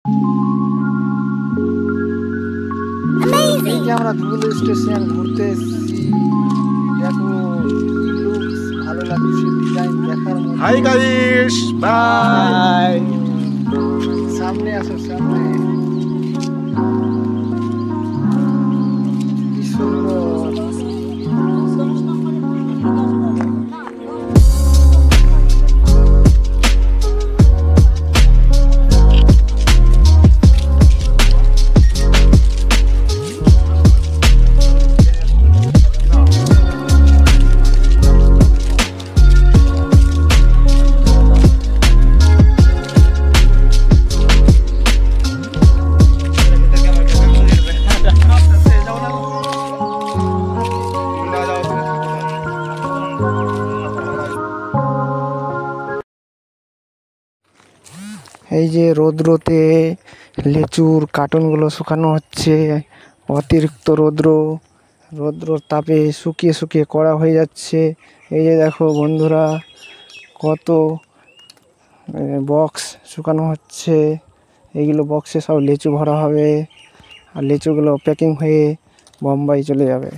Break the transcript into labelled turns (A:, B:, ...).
A: এই যে আমরা ধুবুলি স্টেশন ঘুরতে এসেছি, দেখো লুকস ভালো লাগছে, ডিজাইন দেখার মতো।
B: Hi guys, bye.
A: সামনে আসো, সামনে কি সুন্দর। এই যে রৌদ্রতে লিচুর কার্টুনগুলো শুকানো হচ্ছে, অতিরিক্ত রৌদ্রর তাপে শুকিয়ে শুকিয়ে কড়া হয়ে যাচ্ছে। এই যে দেখো বন্ধুরা, কত বক্স শুকানো হচ্ছে। এইগুলো বক্সে সব লিচু ভরা হবে, আর লিচুগুলো প্যাকিং হয়ে বোম্বাই চলে যাবে।